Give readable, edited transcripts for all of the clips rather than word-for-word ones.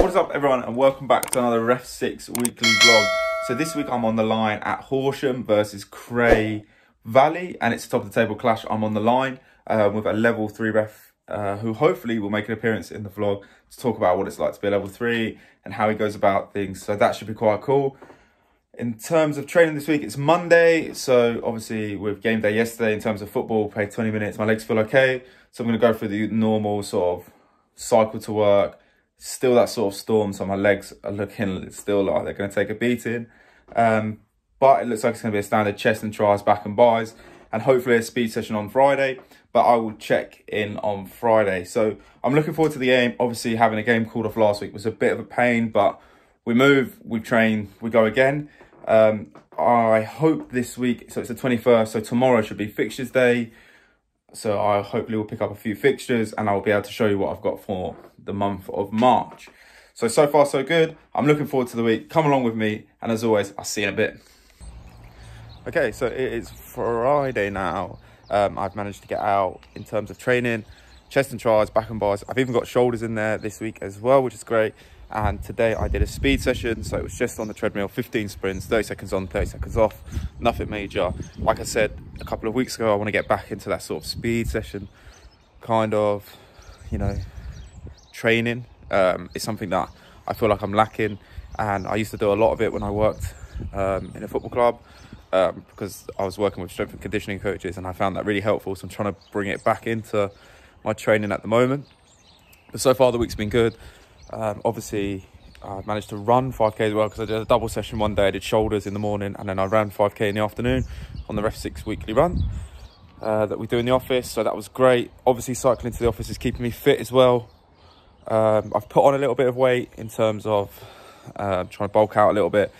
What is up, everyone, and welcome back to another REFSIX weekly vlog. So this week I'm on the line at Horsham versus Cray Valley, and it's a top of the table clash. I'm on the line with a level 3 ref who hopefully will make an appearance in the vlog to talk about what it's like to be a level 3 and how he goes about things. So that should be quite cool. In terms of training this week, it's Monday. So obviously with game day yesterday, in terms of football, played 20 minutes, my legs feel okay. So I'm going to go through the normal sort of cycle to work. Still that sort of storm, so my legs are looking still like they're going to take a beating. But it looks like it's going to be a standard chest and tries, back and buys, and hopefully a speed session on Friday. But I will check in on Friday. So I'm looking forward to the game. Obviously having a game called off last week was a bit of a pain, but we move, we train, we go again. I hope this week, so it's the 21st, so tomorrow should be fixtures day. So I hopefully will pick up a few fixtures and I'll be able to show you what I've got for the month of March. So far so good. I'm looking forward to the week. Come along with me. And as always, I'll see you in a bit. Okay, so it is Friday now. I've managed to get out in terms of training, chest and tries, back and bars. I've even got shoulders in there this week as well, which is great. And today I did a speed session, so it was just on the treadmill, 15 sprints, 30 seconds on, 30 seconds off, nothing major. Like I said a couple of weeks ago, I want to get back into that sort of speed session kind of, you know, training. It's something that I feel like I'm lacking, and I used to do a lot of it when I worked in a football club because I was working with strength and conditioning coaches, and I found that really helpful. So I'm trying to bring it back into my training at the moment. But so far the week's been good. Obviously I managed to run 5k as well, because I did a double session one day. I did shoulders in the morning and then I ran 5k in the afternoon on the REFSIX weekly run that we do in the office. So that was great. Obviously cycling to the office is keeping me fit as well. I've put on a little bit of weight in terms of trying to bulk out a little bit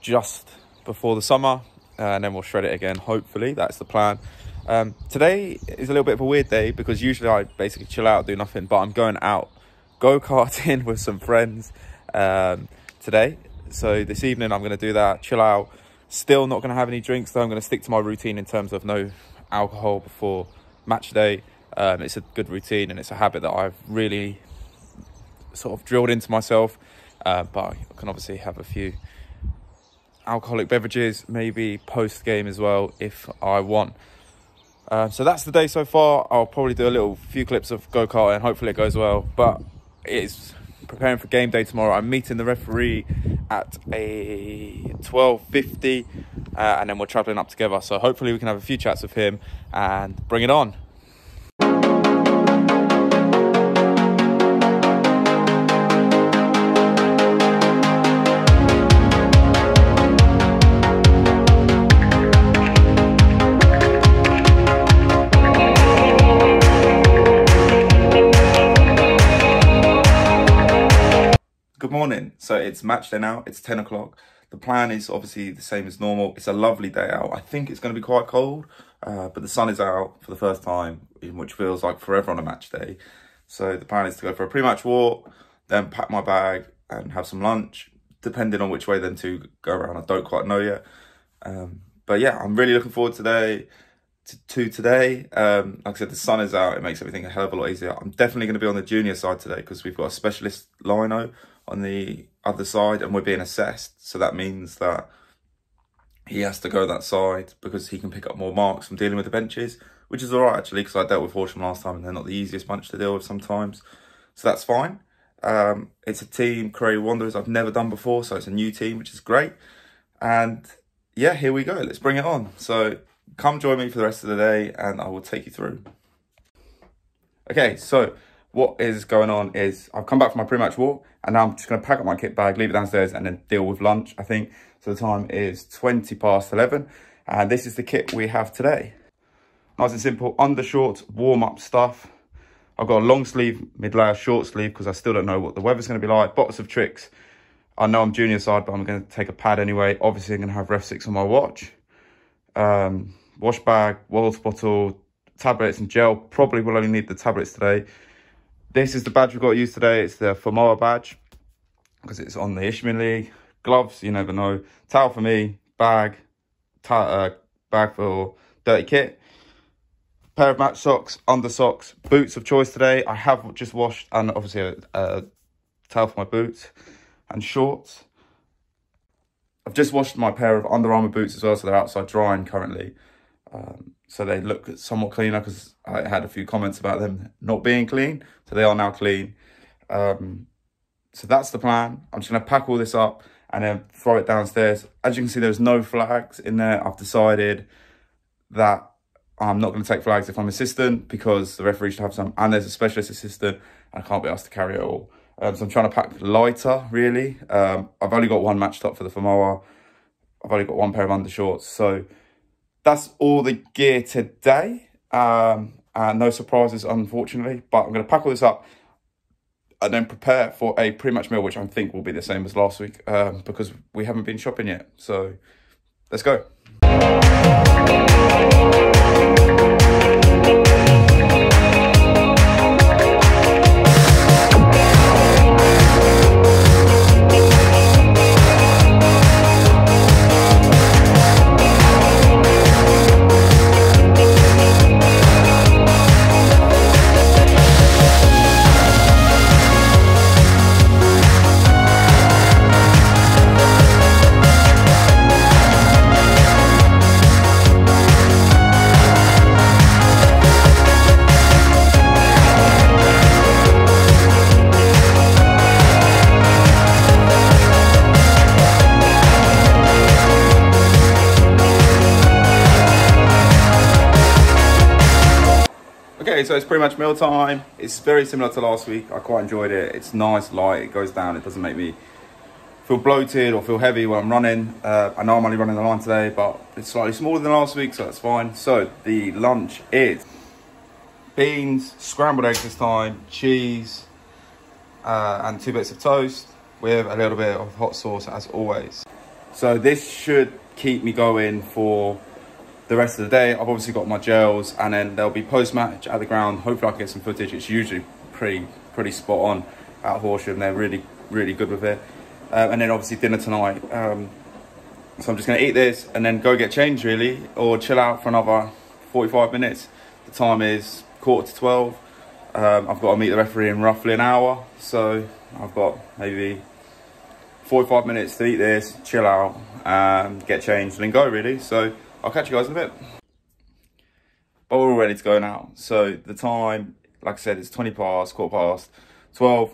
just before the summer, and then we'll shred it again, hopefully. That's the plan. Today is a little bit of a weird day because usually I basically chill out, do nothing, but I'm going out go-karting with some friends today. So this evening I'm going to do that, chill out. Still not going to have any drinks though. I'm going to stick to my routine in terms of no alcohol before match day. It's a good routine and it's a habit that I've really sort of drilled into myself. But I can obviously have a few alcoholic beverages, maybe post-game as well if I want. So that's the day so far. I'll probably do a few clips of go-karting and hopefully it goes well. But it's preparing for game day tomorrow. I'm meeting the referee at a 12:50 and then we're travelling up together. So hopefully we can have a few chats with him and bring it on. Good morning. So it's match day now. It's 10 o'clock. The plan is obviously the same as normal. It's a lovely day out. I think it's going to be quite cold, but the sun is out for the first time, which feels like forever on a match day. So the plan is to go for a pre-match walk, then pack my bag and have some lunch, depending on which way then to go around. I don't quite know yet. But yeah, I'm really looking forward today. Like I said, the sun is out. It makes everything a hell of a lot easier. I'm definitely going to be on the junior side today because we've got a specialist lino on the other side and we're being assessed. So that means that he has to go that side because he can pick up more marks from dealing with the benches, which is all right actually, because I dealt with Horsham last time and they're not the easiest bunch to deal with sometimes. So that's fine. It's a team, Cray Wanderers, I've never done before, so it's a new team, which is great. And yeah, here we go. Let's bring it on. So come join me for the rest of the day and I will take you through. Okay, so what is going on is I've come back from my pre-match walk and now I'm just going to pack up my kit bag, leave it downstairs and then deal with lunch, I think. So the time is 11:20 and this is the kit we have today. Nice and simple, undershorts, warm-up stuff. I've got a long sleeve, mid-layer, short sleeve because I still don't know what the weather's going to be like. Box of tricks. I know I'm junior side, but I'm going to take a pad anyway. Obviously, I'm going to have REFSIX on my watch. Wash bag, water bottle, tablets and gel. Probably will only need the tablets today. This is the badge we've got to use today. It's the Formoa badge because it's on the Ishmael League. Gloves, you never know. Towel for me. Bag. Bag for dirty kit. Pair of match socks, under socks, boots of choice today. I have just washed and obviously towel for my boots and shorts. I've just washed my pair of Under Armour boots as well, so they're outside drying currently. So they look somewhat cleaner because I had a few comments about them not being clean. So they are now clean. So that's the plan. I'm just going to pack all this up and then throw it downstairs. As you can see, there's no flags in there. I've decided that I'm not going to take flags if I'm assistant because the referee should have some. And there's a specialist assistant. I can't be asked to carry it all. So I'm trying to pack lighter, really. I've only got one match top for the Samoa. I've only got one pair of undershorts. So that's all the gear today. And no surprises, unfortunately. But I'm going to pack all this up and then prepare for a pre-match meal, which I think will be the same as last week because we haven't been shopping yet. So let's go. Okay, so it's pretty much meal time. It's very similar to last week. I quite enjoyed it. It's nice, light, it goes down. It doesn't make me feel bloated or feel heavy when I'm running. I know I'm only running the line today, but it's slightly smaller than last week, so that's fine. So the lunch is beans, scrambled eggs this time, cheese, and 2 bits of toast with a little bit of hot sauce as always. So this should keep me going for the rest of the day. I've obviously got my gels, and then there'll be post-match at the ground. Hopefully I can get some footage. It's usually pretty spot on at Horsham. They're really good with it. And then obviously dinner tonight. So I'm just gonna eat this and then go get changed really, or chill out for another 45 minutes. The time is 11:45. I've got to meet the referee in roughly an hour. So I've got maybe 45 minutes to eat this, chill out, get changed and then go really. So I'll catch you guys in a bit. But we're all ready to go now. So the time, like I said, it's 20 past, 12:15.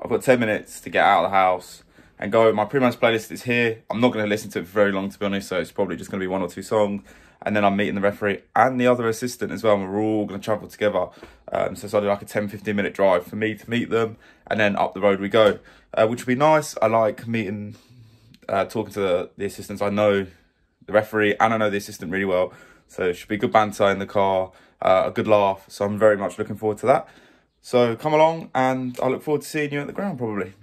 I've got 10 minutes to get out of the house and go. My pre-match playlist is here. I'm not going to listen to it for very long, to be honest. So it's probably just going to be 1 or 2 songs. And then I'm meeting the referee and the other assistant as well. And we're all going to travel together. So it's only like a 10-15 minute drive for me to meet them. And then up the road we go, which will be nice. I like meeting, talking to the assistants. I know the referee and I know the assistant really well, so it should be good banter in the car, a good laugh. So I'm very much looking forward to that. So come along and I look forward to seeing you at the ground probably.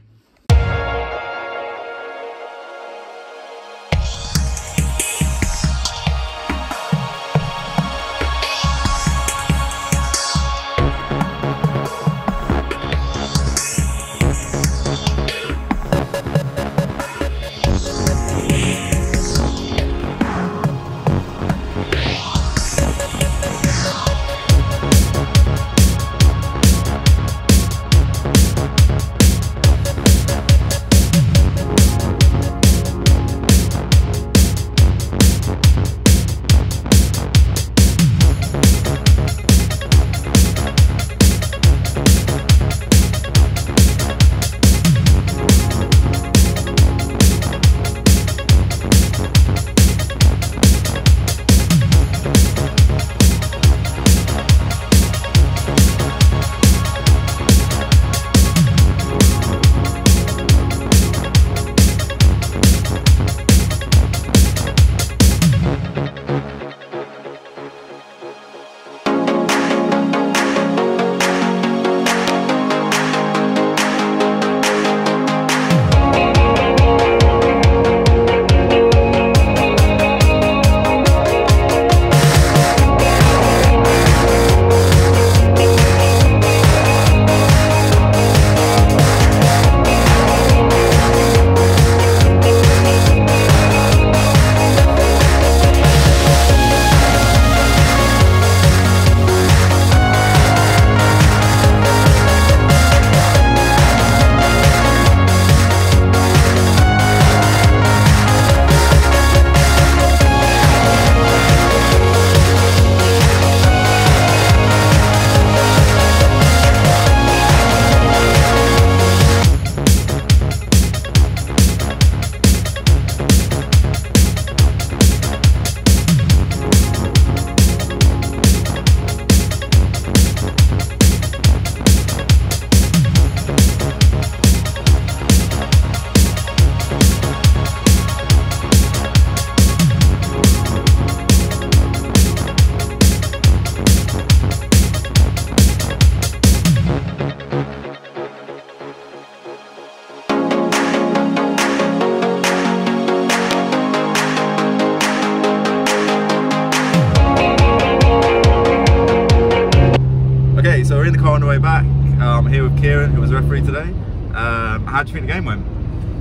how do you think the game went?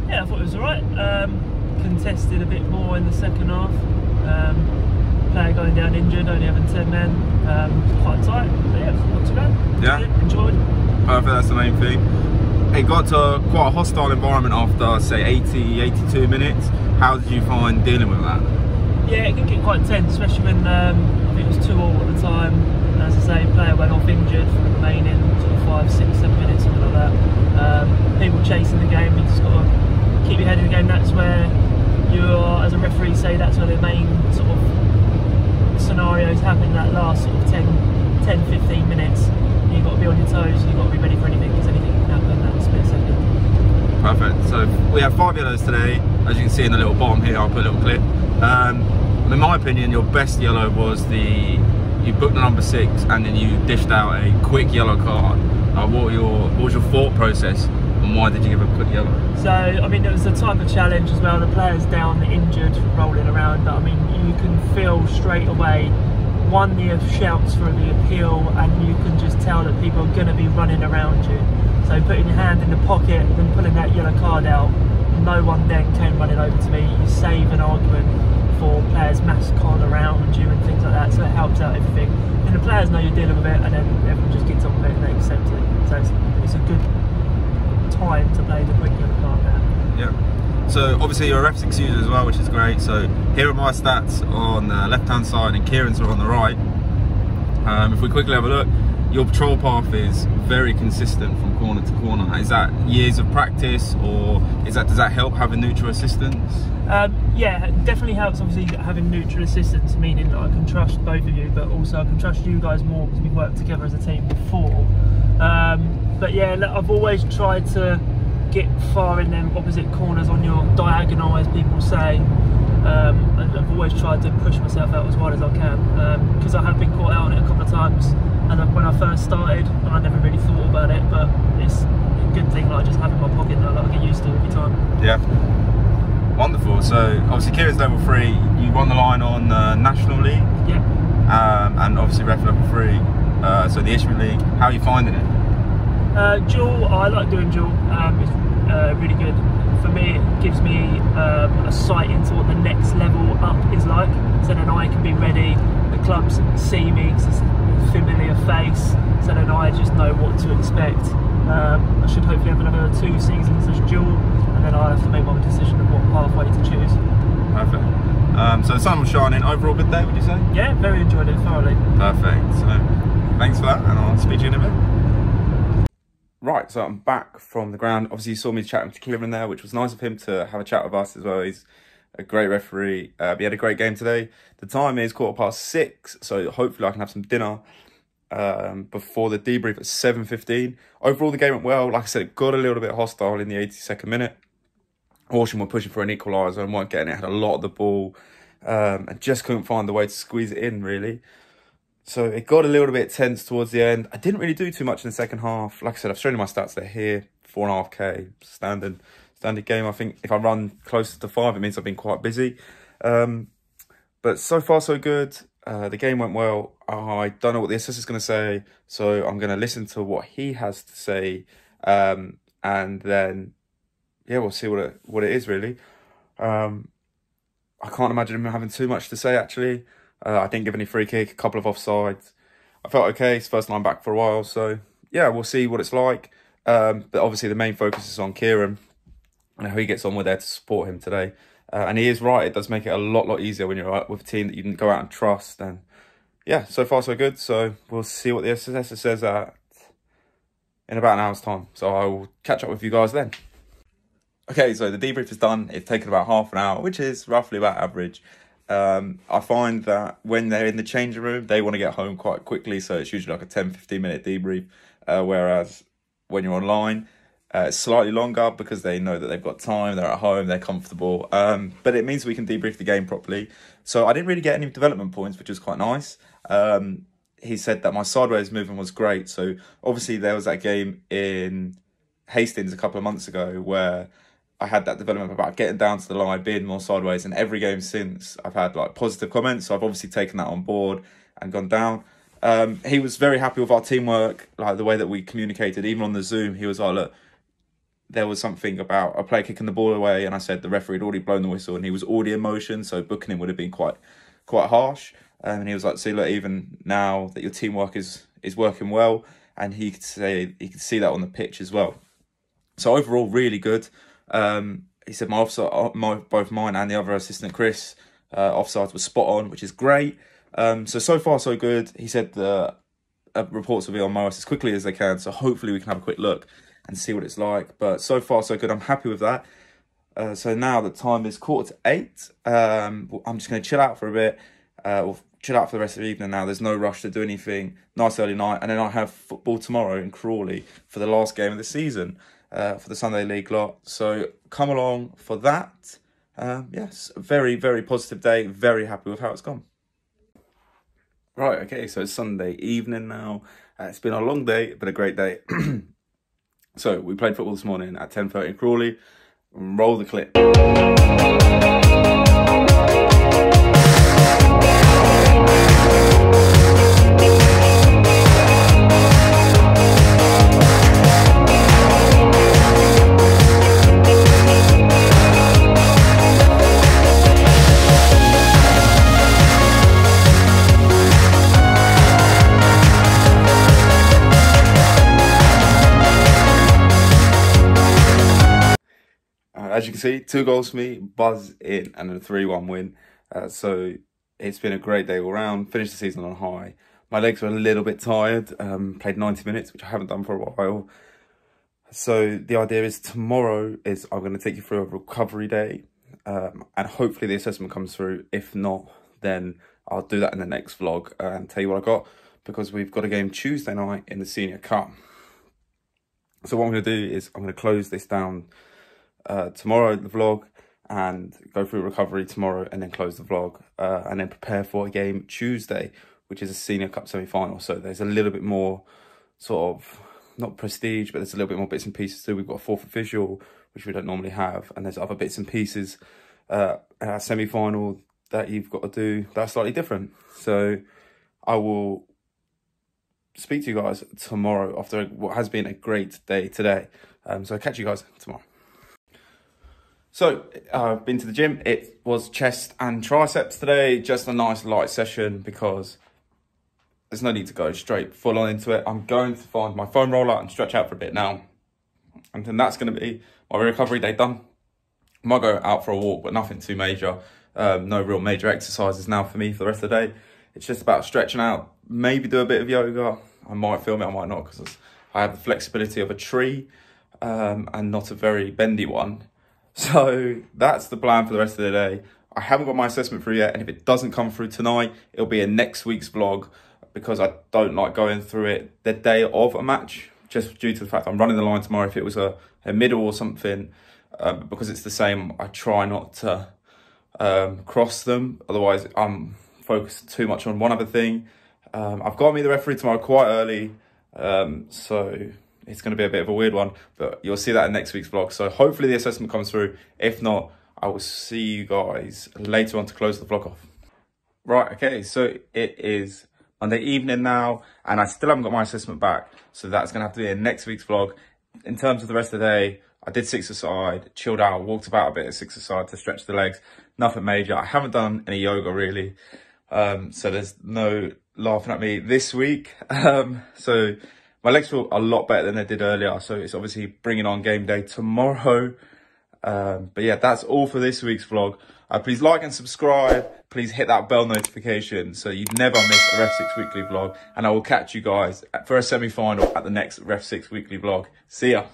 Yeah, I thought it was alright. Contested a bit more in the second half. Player going down injured, only having 10 men. Quite tight, but yeah, not too bad. Yeah. Enjoyed. Perfect, that's the main thing. It got to quite a hostile environment after, say, 80, 82 minutes. How did you find dealing with that? Yeah, it can get quite tense, especially when I think it was 2-2 at the time. As I say, player went off injured for the remaining sort of 5, 6, 7 minutes, something like that. People chasing the game, you just got to keep your head in the game. That's where you are, as a referee, say that's where the main sort of scenarios happen, that last sort of 10, 15 minutes. You've got to be on your toes, you've got to be ready for anything, because anything can happen in that split second. Perfect. So we have 5 yellows today. As you can see in the little bottom here, I'll put a little clip. In my opinion, your best yellow was you booked the number 6 and then you dished out a quick yellow card. What was your thought process and why did you give a quick yellow? So, I mean, it was a type of challenge as well. The player's down, injured, rolling around, but I mean, you can feel straight away, one, the shouts for the appeal, and you can just tell that people are going to be running around you. So putting your hand in the pocket and pulling that yellow card out, no one then came running over to me. You save an argument for players mass con around you and things like that, so it helps out everything. And the players know you're dealing with it, and then everyone just gets on with it and they accept it. So it's a good time to play the quick yellow card there. Yeah. So obviously you're a REFSIX user as well, which is great. So here are my stats on the left-hand side and Kieran's are on the right. If we quickly have a look, your patrol path is very consistent from corner to corner. Is that years of practice, or does that help having neutral assistance? Yeah, it definitely helps, obviously, having neutral assistance, meaning that I can trust both of you, but also I can trust you guys more because we've worked together as a team before. But yeah, look, I've always tried to get far in them opposite corners on your diagonal, as people say. I've always tried to push myself out as wide as I can, because I have been caught out on it a couple of times, and when I first started, I never really thought about it, but it's a good thing, like just having my pocket now, like I get used to every time. Yeah. Wonderful. So obviously Kieran's level 3, you won the line on National League. Yeah. And obviously ref level 3, so the Ishmael League. How are you finding it? Dual, I like doing dual. It's really good. For me, it gives me a sight into what the next level up is like, so then I can be ready. The clubs see me because it's a familiar face, so then I just know what to expect. I should hopefully have another 2 seasons as dual, and then I'll have to make my decision of what pathway to choose. Perfect. So the sun was shining. Overall good day, would you say? Yeah, very enjoyed it thoroughly. Perfect. So thanks for that, and I'll speak to you in a bit. Right, so I'm back from the ground. Obviously you saw me chatting to Kieran there, which was nice of him to have a chat with us as well. He's a great referee. We had a great game today. The time is 6:15, so hopefully I can have some dinner before the debrief at 7:15. Overall, the game went well. Like I said, it got a little bit hostile in the 82nd minute. Horsham were pushing for an equaliser and weren't getting it. Had a lot of the ball and just couldn't find the way to squeeze it in, really. So it got a little bit tense towards the end. I didn't really do too much in the second half. Like I said, I've shown you my stats. They're here. 4.5k standard game. I think if I run closer to 5, it means I've been quite busy. But so far so good. The game went well. I don't know what the assessor's going to say, so I'm going to listen to what he has to say, and then yeah, we'll see what it is really. I can't imagine him having too much to say actually. I didn't give any free kick, a couple of offsides. I felt okay. It's first time back for a while, so yeah, we'll see what it's like. But obviously the main focus is on Kieran and how he gets on with there to support him today. And he is right, it does make it a lot easier when you're with a team that you can go out and trust. And yeah, so far so good. So we'll see what the assessor says in about an hour's time. So I will catch up with you guys then. Okay, so the debrief is done. It's taken about half an hour, which is roughly about average. I find that when they're in the changing room, they want to get home quite quickly. So it's usually like a 10-15 minute debrief. Whereas when you're online, it's slightly longer because they know that they've got time, they're at home, they're comfortable. But it means we can debrief the game properly. So I didn't really get any development points, which was quite nice. He said that my sideways movement was great. So obviously there was that game in Hastings a couple of months ago where I had that development about getting down to the line, being more sideways. And every game since, I've had like positive comments. So I've obviously taken that on board and gone down. He was very happy with our teamwork, like the way that we communicated, even on the Zoom. He was like, look, there was something about a player kicking the ball away, and I said the referee had already blown the whistle and he was already in motion, so booking him would have been quite harsh. And he was like, "See, look, even now that your teamwork is working well," and he could see that on the pitch as well. So overall, really good. He said both mine and the other assistant Chris offsides was spot on, which is great. So far so good. He said the reports will be on Morris as quickly as they can, so hopefully we can have a quick look and see what it's like. But so far so good. I'm happy with that. So now the time is 7:45. I'm just going to chill out for a bit, or chill out for the rest of the evening now. There's no rush to do anything. Nice early night, and then I have football tomorrow in Crawley for the last game of the season, for the Sunday League lot. So come along for that. Yes, very, very positive day. Very happy with how it's gone. Right, okay, so it's Sunday evening now. It's been a long day, but a great day. So we played football this morning at 10:30 in Crawley. Roll the clip. As you can see, 2 goals for me, buzz in, and a 3-1 win. So it's been a great day all round. Finished the season on a high. My legs are a little bit tired. Played 90 minutes, which I haven't done for a while. So the idea is tomorrow is I'm going to take you through a recovery day. And hopefully the assessment comes through. If not, then I'll do that in the next vlog and tell you what I got. Because we've got a game Tuesday night in the Senior Cup. So what I'm going to do is I'm going to close this down tomorrow, the vlog, and go through recovery tomorrow, and then close the vlog, and then prepare for a game Tuesday, which is a Senior Cup semi-final. So there's a little bit more sort of, not prestige, but there's a little bit more bits and pieces too. We've got a 4th official, which we don't normally have, and there's other bits and pieces at our semi-final that you've got to do that are slightly different. So I will speak to you guys tomorrow after what has been a great day today. So I'll catch you guys tomorrow. So I've been to the gym. It was chest and triceps today. Just a nice light session because there's no need to go straight full on into it. I'm going to find my foam roller and stretch out for a bit now. And then that's going to be my recovery day done. I might go out for a walk, but nothing too major. No real major exercises now for me for the rest of the day. It's just about stretching out, maybe do a bit of yoga. I might film it, I might not, because I have the flexibility of a tree and not a very bendy one. So that's the plan for the rest of the day. I haven't got my assessment through yet, and if it doesn't come through tonight, it'll be in next week's vlog, because I don't like going through it the day of a match, just due to the fact I'm running the line tomorrow. If it was a middle or something, because it's the same, I try not to cross them. Otherwise, I'm focused too much on one other thing. I've got to meet the referee tomorrow quite early, so it's going to be a bit of a weird one, but you'll see that in next week's vlog. So hopefully the assessment comes through. If not, I will see you guys later on to close the vlog off. Right, okay, so it is Monday evening now, and I still haven't got my assessment back. So that's going to have to be in next week's vlog. In terms of the rest of the day, I did 6-a-side, chilled out, walked about a bit at 6-a-side to stretch the legs. Nothing major. I haven't done any yoga really. So there's no laughing at me this week. So my legs feel a lot better than they did earlier, so it's obviously bringing on game day tomorrow. But yeah, that's all for this week's vlog. Please like and subscribe. Please hit that bell notification so you never miss a REFSIX weekly vlog. And I will catch you guys for a semi-final at the next REFSIX weekly vlog. See ya.